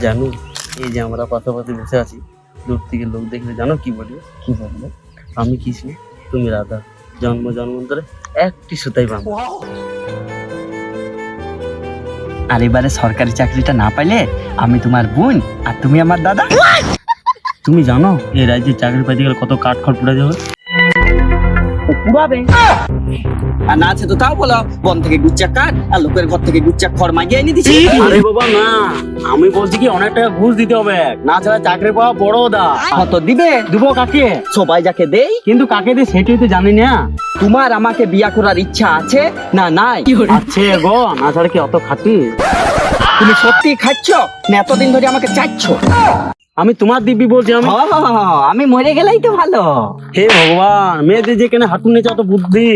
জানো, এই যে আমরা পাশাপাশি বসে আছি, দূর থেকে লোক দেখলে জানো কি বলবে? কি বলবে? আমি কৃষ্ণ, তুমি রাধা, জন্ম জন্মান্তরে একটি সুতাই বাঁধা। আর এবারে সরকারি চাকরিটা না পাইলে আমি তোমার বোন আর তুমি আমার দাদা। তুমি জানো এই রাজ্যে চাকরি পাইতে গেলে কত কাঠ খড় পুড়ে যাবে? পুরাবে আর না আছে তো তাও বলো, বন থেকে গুচ্চা কাঠ আর লোকের ঘর থেকে গুচ্চা খড় মাগিয়ে এনে দিচ্ছি। আরে বাবা না, আমি বলছি কি অনেক টাকা ঘুষ দিতে হবে, না ছাড়া চাকরি পাওয়া বড় দা। কত দিবে? দেবো কাকে? সবাই যাকে দেই। কিন্তু কাকে দিয়ে সেটাই তো জানি না। তোমার আমাকে বিয়া করার ইচ্ছা আছে না নাই? আছে গো, না ছাড়া কি অত খাটি? তুমি সত্যি খাচ্ছ না এতদিন ধরে আমাকে চাচ্ছ? আমি তোমার দিব্যি বলছি। আমি মরে গেলেই তো ভালো। হে ভগবান, মেয়েদের যেখানে হাঁটু নিচে অত বুদ্ধি।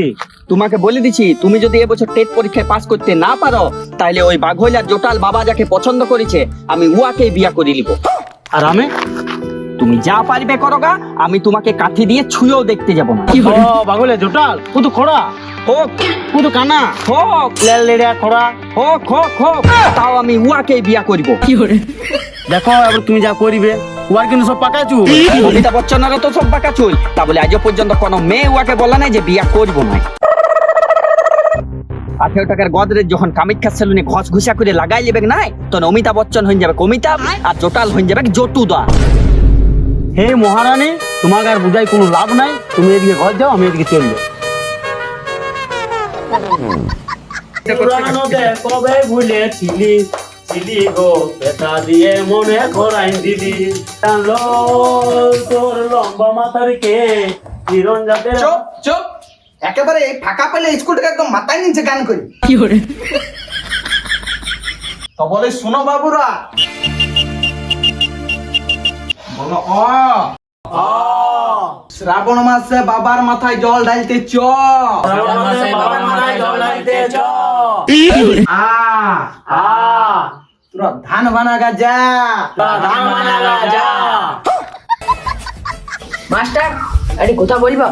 তোমাকে বলে দিছি, তুমি যদি এবছর টেট পরীক্ষায় পাস করতে না পারো তাহলে ওই বাঘইলার জোটাল বাবা যাকে পছন্দ করেছে আমি উয়াকে বিয়া করে নিব। আর আমি? তুমি যা পারবে করোগা, আমি তোমাকে কাঠি দিয়ে ছুঁয়েও দেখতে যাব না। বাগলে জোটাল পুতু খোড়া হোক পুতু কানা হোক লেড়া খোড়া হোক হোক হোক, তাও আমি উয়াকে বিয়া করিব। দেখো এবার তুমি যা করিবে, উয়ার কিন্তু সব পাকাচু। অমিতাভ বচ্চনেরও তো সব বাঁকা চুল, তা বলে আজও পর্যন্ত কোনো মেয়ে উয়াকে বলা নাই যে বিয়া করব না। 18 টাকার গদরেজ যখন কামাখ্যা সেলুনে ঘষ ঘুষা করে লাগাই লেবে নাই, তখন অমিতাভ বচ্চন হয়ে যাবে অমিতাভ আর জোটাল হয়ে যাবে জটুদা। হে মহারানী, তোমাকে আর বুঝাই কোনো লাভ নাই। তুমি এদিকে ঘর যাও, আমি এদিকে চলবো। কবে ভুলেছিলি ছিলি গো, পেটা দিয়ে মনে করাই দিলি। তোর লম্বা মাথার কে চিরন যাতে। চুপ চুপ, একেবারে ফাঁকা পেলে স্কুলটাকে একদম মাথায় নিচে গান করি। তো বলে শোনো বাবুরা, বলো শ্রাবণ মাসে বাবার মাথায় জল ঢালতে চ। তোরা ধান বানাগা যা। মাস্টার আরে কথা বলবা?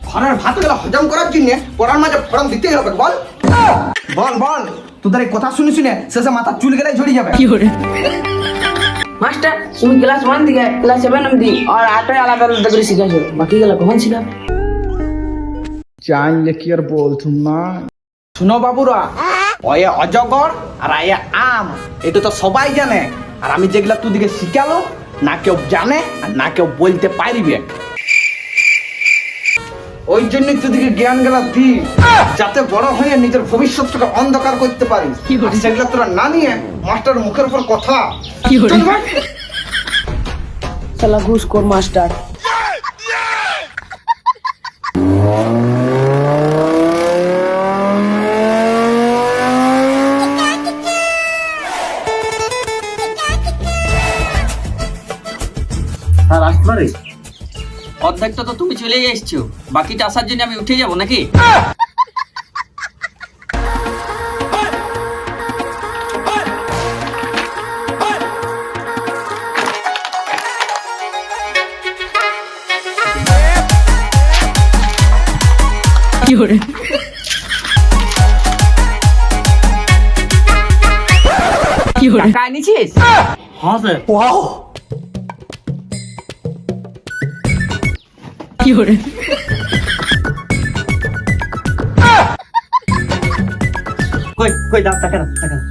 ঘরের ভাত গুলো হজম করার জন্য পড়ার মাঝে ফড়ন দিতেই হবে। বল বল বল, তোদের এই কথা শুনে শুনে শেষে মাথা চুল গেলে ঝরে যাবে। মাস্টার তুমি ক্লাস 1 থেকে ক্লাস 7 অবধি আর 8 আলাদা আলাদা করে শিখাছো, বাকি গেলা কখন শিখাবে? চাইলে কি আর বলতুম না। শুনো বাবুরা, ওয়ে অজগর আর আয়া আম, এটা তো সবাই জানে। আর আমি যেগুলা তোদিকে শিখালো না কেউ জানে আর না কেউ বলতে পারিবে। ওই জন্য তোদিকে জ্ঞান গেলা দি, যাতে বড় হয়ে নিজের ভবিষ্যৎটাকে অন্ধকার করতে পারিস। সেগুলা তোরা না নিয়ে মাস্টার মুখের উপর কথা। চল ভাই। শালা ঘুষখোর মাস্টার। আর আসবারে অর্ধেকটা তো তুমি চলে এসছো, বাকিটা আসার জন্য আমি উঠে যাব নাকি? টাকা এনেছিস? হ্যাঁ স্যার। কই কই দাও টাকা দাও, টাকা দাও।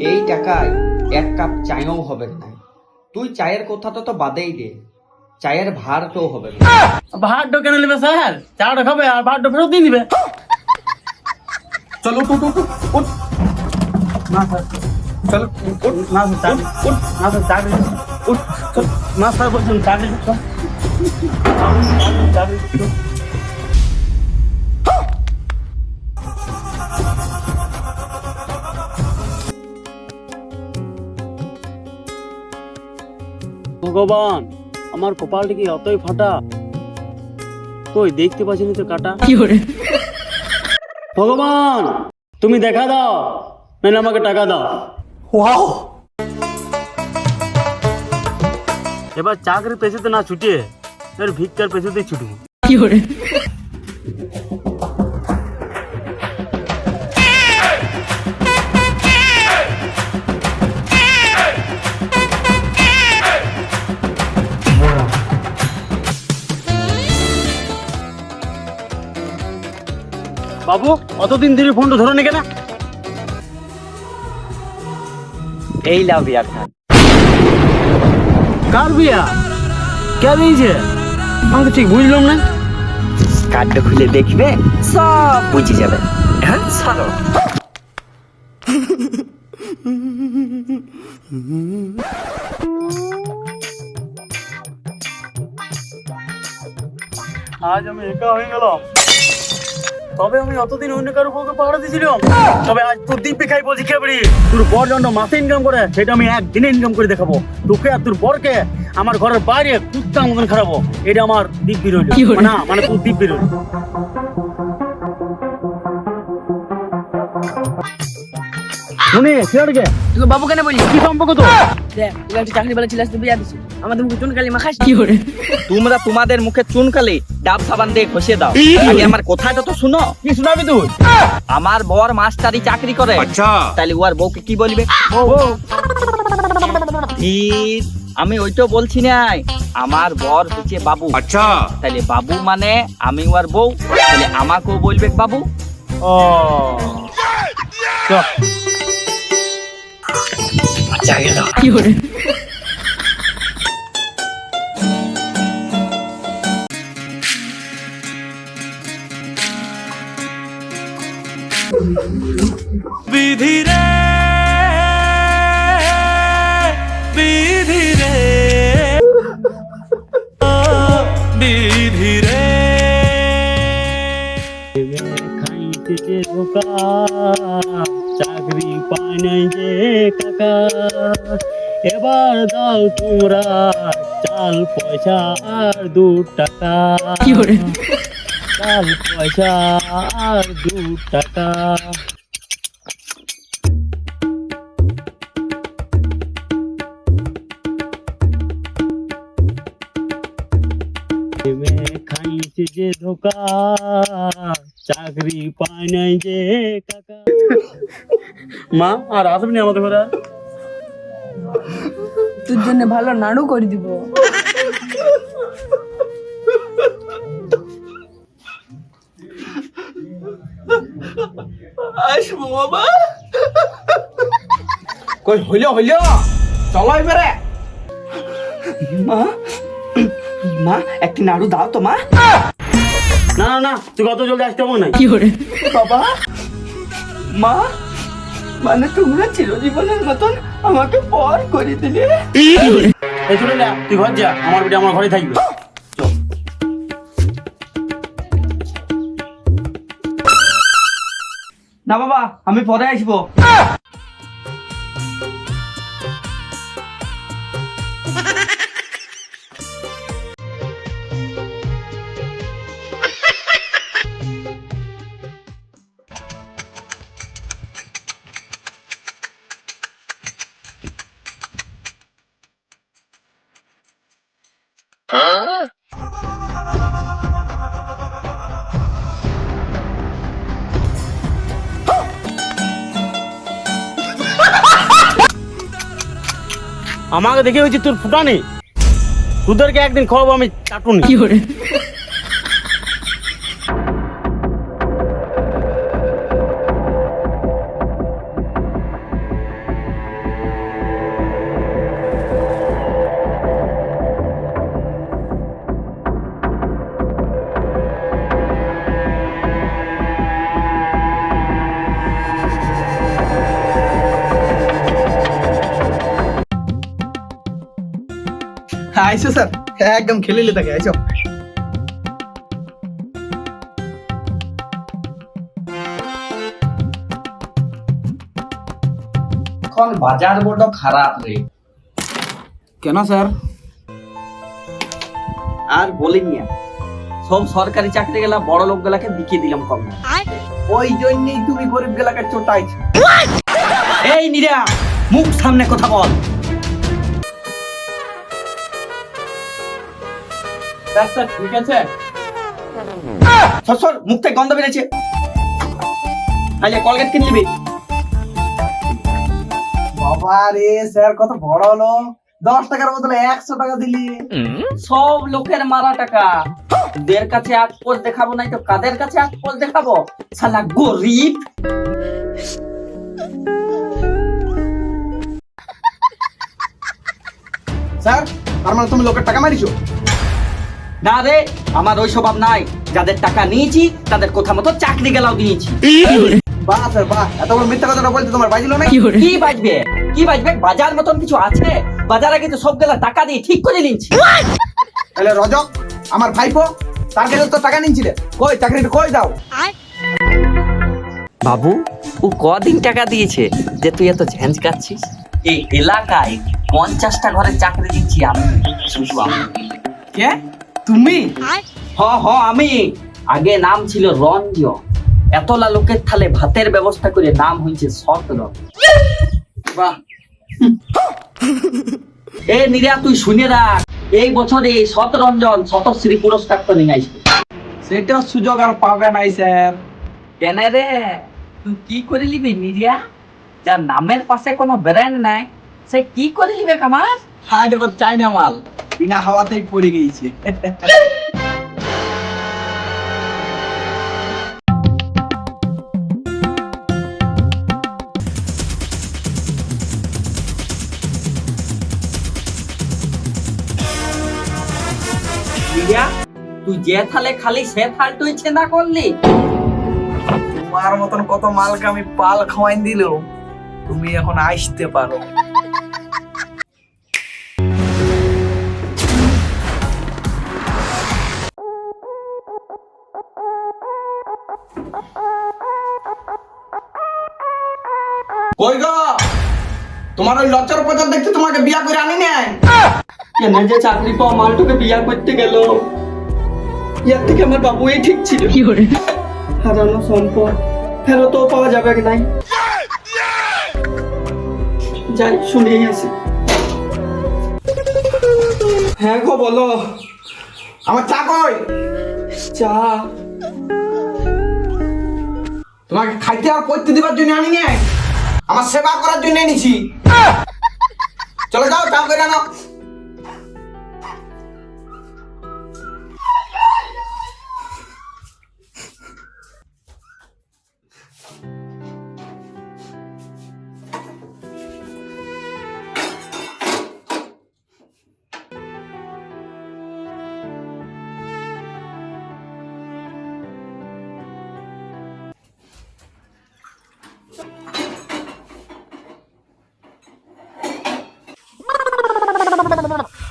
এই টাকায় এক কাপ চায়ও হবে না। তুই চায়ের কথা তো বাদেই দে, চায়ের ভাড়টাও হবে না। ভাতটা কেন নেবে স্যার? চাটা খাবে আর ভাতটা ফেরত দিয়ে দিবে। চলো উঠ উঠ উঠ। না স্যার, চলো উঠ। না স্যার, উঠ। না স্যার, চাকরি উঠ। চল। না স্যার বলছেন চাকরি চল। চাকরি চল। ভগবান, আমার কপালটা কি অতই ফাটা? কই দেখতে পাচ্ছি না তো কাটা। ভগবান। তুমি দেখা দাও নাহলে আমাকে টাকা দাও। এবার চাকরি পেছাতে না ছুটিয়ে এর ভিক্ষার পেছাতেই ছুটবো। বাবু অতদিন ধরে ফোনটা ধরে নি কেন? এই লাও বিয়ার কার্ড। কার বিয়া? কে দিয়েছে? আমি তো ঠিক বুঝলাম না। কার্ডটা খুলে দেখবে সব বুঝে যাবে। হ্যাঁ ছাড়ো। আজ আমি একা হয়ে গেলাম। তবে আমি অতদিন অন্য কারো বউকে পাহারা দিয়েছিলাম। তবে আজ তোর দিব্যি খাই বলছি খেবড়ি। তোর বর যখন মাসে ইনকাম করে সেটা আমি একদিনে ইনকাম করে দেখাবো। তোকে আর তোর বরকে আমার ঘরের বাইরে কুত্তার মতন খারাপো। এটা আমার দিব্যি রইল। না মানে তোর দিব্যি রইল। শুনে ছেড়ে তুই বাবু কেন বলি? কি সম্পর্ক তো? দেখ তুই একটা চাকরি বেলা ছিলাস, তুই বিয়া দিছিস, আমাদের মুখে চুন কালি মাখাস। তোমরা তোমাদের মুখে চুনকালি ডাব সাবান দিয়ে ঘষে দাও। আগে আমার কথাটা তো শুনো। কি শোনাবি তুই? আমার বর মাস্টারি চাকরি করে, তাহলে ওর বউকে কি বলবে? ঠিক, আমি ওইটাও বলছি নাই। আমার বর হচ্ছে বাবু, তাহলে বাবু মানে আমি ওর বউ, তাহলে আমাকেও বলবে বাবু। ও চল। আচ্ছা গেল। বিধি রে বিধি রে বিধি রে খাইতে যে ধোকা চাকরি পায় নাই যে কাকা। এবার দাও তোমরা চাল পয়সা আর 2 টাকা। চাল পয়সা আর 2 টাকা। খাইছে যে ধোকা চাকরি পায় নাই যে কাকা। মা আর আসবি আমাদের ঘরে? তোর জন্য ভালো নাড়ু করে দিব। আসবো বাবা। কই হইল চলো এবারে। মা মা একটি নাড়ু দাও তো মা। না না না তুই কত জলদি আসতে পারবো না। বাবা মা মানে তোমরা চিরজীবনের মতন আমাকে পর করে দিলে। এই চলে না তুই ঘর যা, আমার বেটা আমার ঘরে থাকবে। চল। না বাবা আমি পরে আসবো। আমাকে দেখে হয়েছে তোর ফুটানি। তোদেরকে একদিন খাওয়াবো আমি চাটুনি। আইসো স্যার, একদম খেলিলে থাকে। আইসো। এখন বাজার বড় খারাপ রে। কেন স্যার? আর বলিনি, সব সরকারি চাকরি গেলা বড় লোক গুলাকে বিকিয়ে দিলাম কম। ওই জন্যই তুমি গরিব গেলাকে চোটাইছো। এই নিরা, মুখ সামনে কথা বল। স্যার ঠিক আছে। সর সর, মুখ থেকে গন্ধ বেরিয়েছে। আইলে কলগেট কিনে নিবি। বাবা রে স্যার কত বড় হলো, 10 টাকার বদলে 100 টাকা দিলি। সব লোকের মারা টাকা, তোদের কাছে আট পোল দেখাবো নাই তো কাদের কাছে আট পোল দেখাবো? শালা গরিব। স্যার তার মানে তুমি লোকের টাকা মারিছো? না রে, আমার ওই স্বভাব নাই। যাদের টাকা নিয়েছি তাদের কথা মতো চাকরি গেলাও দিয়েছি। বাহ স্যার বাহ, এত বড় মিথ্যা কথাটা বলতে তোমার বাজিলো না? কি বাজবে? কি বাজবে? বাজার মতন কিছু আছে? বাজারে কিন্তু সব গেলা টাকা দিয়ে ঠিক করে নিচ্ছি। তাহলে রজক আমার ভাইপো, তার কাছে তো টাকা নিয়েছিলে, কই চাকরিটা কই দাও? বাবু, ও কদিন টাকা দিয়েছে যে তুই এত ঝ্যাঁঝ কাচ্ছিস? এই এলাকায় 50টা ঘরে চাকরি দিচ্ছি আমি, শুধু আমি। কে তুমি? আমি। আগে নাম ছিল রঞ্জন, এতলা লোকের থালে ভাতের ব্যবস্থা করে নাম হয়েছে সতরঞ্জন। বাহ, এ নিরা, তুই শুনে রাখ, এই বছরে সতরঞ্জন শতশ্রী পুরস্কার তো নিয়ে আসবে। সেটা সুযোগ আর পাবে নাই স্যার। কেন রে, তুই কি করে নিবি নিরিয়া? যার নামের পাশে কোনো ব্র্যান্ড নাই, সে কি করে নিবে কামার? হ্যাঁ দেখো চাইনা মাল বিনা হাওয়াতেই পড়ে গিয়েছে। নিরিয়া, তুই যে থালে খালি সে থাল তুই ছেঁদা করলি। তোমার মতন কত মালকে আমি পাল খাওয়াই দিল, তুমি এখন আসতে পারো। কই গো, তোমার ওই লজ্জার পর্যন্ত দেখতে তোমাকে বিয়া করে আনি নাই? কেন যে চাকরি পাওয়া মালটাকে বিয়া করতে গেল, ইয়ার থেকে আমার বাবুই ঠিক ছিল। হারানো সম্পদ ফেরতও পাওয়া যাবে নাই। যাই শুনেই আসি। হ্যাঁ গো বলো। আমার চা কই? চা তোমাকে খাইতে আর পড়তে দিবার জন্য আনি নাই, আমার সেবা করার জন্য এনেছি। চলে যাও, চা করে নাও।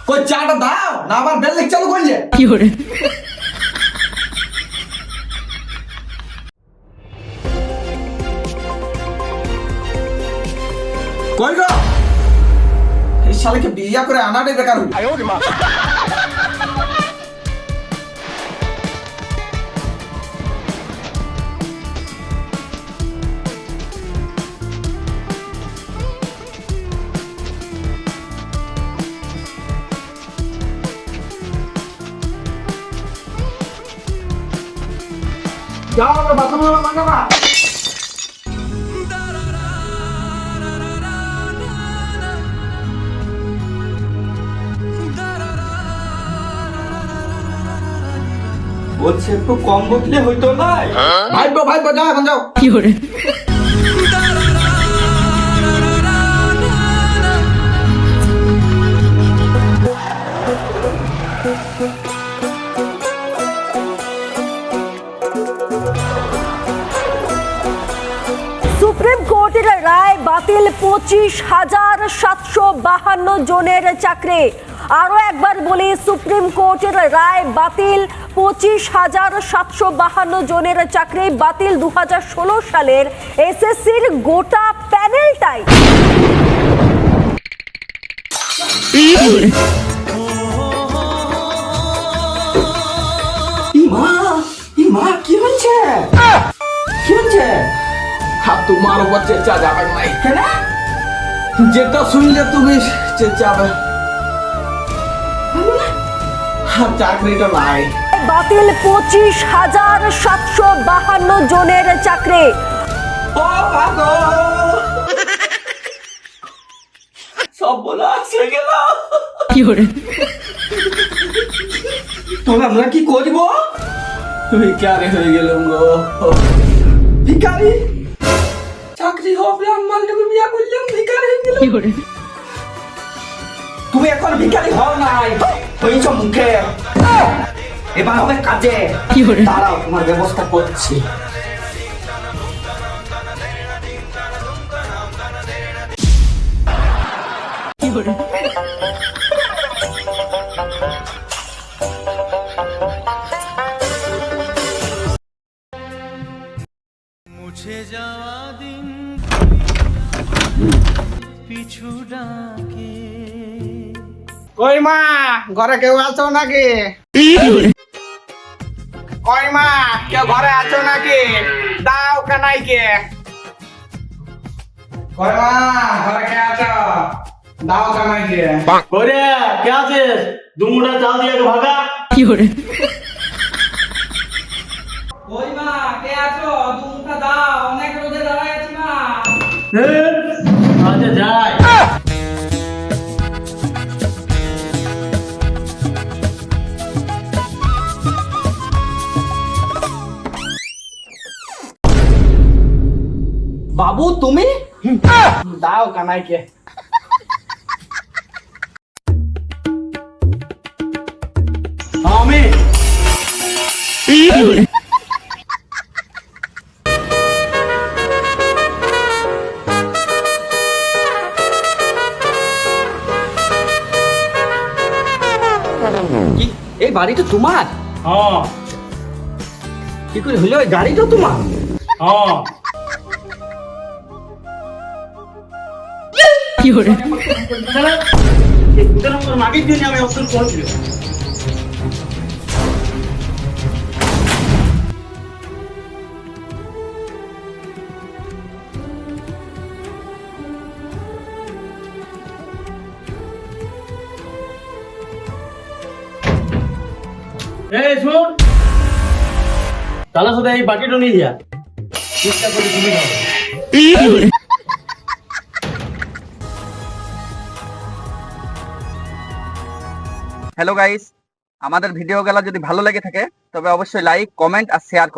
কই চাটা দাও না, আবার বেল লেক চালু করলে। কই গো, এই শালাকে বিয়া করে আনাটাই বেকার হলো। যাও আমরা বাথরুমে মাঙ্গাবা। বলছে একটু কম বকলে হইতো না। ভাইবো ভাইবো যাও, এখন যাও। সুপ্রিম কোর্টের রায় বাতিল 25,752 জনের চাকরি। আরো একবার বলি, সুপ্রিম কোর্টের রায় বাতিল 25,752 জনের চাকরি বাতিল। 2016 সালের এসএসসির গোটা প্যানেলটাই। মা কি হচ্ছে? কি হচ্ছে? বলছে? আর তোমার উপর চেঁচা যাবে নাই, কেন? যেটা শুনলে তুমি চেঁচাবে। আর চাকরিটা নাই। বাতিল 25,752 জনের চাকরি। ও ভাগো, সব বলা হয়ে গেল। তবে আমরা কি করব? ভিখারি হয়ে গেলাম গো। ভিখারি? চাকরি হবে আর মালটাকে বিয়া করলাম, ভিখারি হয়ে গেলাম। তুমি এখন ভিখারি হও নাই, হয়েছ মুখে। এবার হবে কাজে। দাঁড়াও, তোমার ব্যবস্থা করছি। কই মা, ঘরে কেউ আছো নাকি? কই মা, কেউ ঘরে আছো নাকি? দাও কানাইকে। কই মা, ঘরে কে আছো? দাও কানাইকে। করে কে আছিস? দুমুটা চাল দিয়ে ভাগা। ওই মা, কে আছো? দু মুঠা দাও, অনেক রোদে দাঁড়ায় আছি মা। আচ্ছা যাই। বাবু তুমি? দাও কানাইকে। আমি কি এই বাড়িটা তোমার? হ্যাঁ কি করে হলো এই গাড়িটা তোমার? হ্যাঁ এই দুধের নম্বর মাগির জন্য আমি অপশন করেছিল। এই শুন, তাহলে শুধু এই বাটিটা নিয়ে যা, চেষ্টা করি তুমি খাবে। হ্যালো গাইস, আমাদের ভিডিওগুলো যদি ভালো লেগে থাকে তবে অবশ্যই লাইক, কমেন্ট আর শেয়ার করো।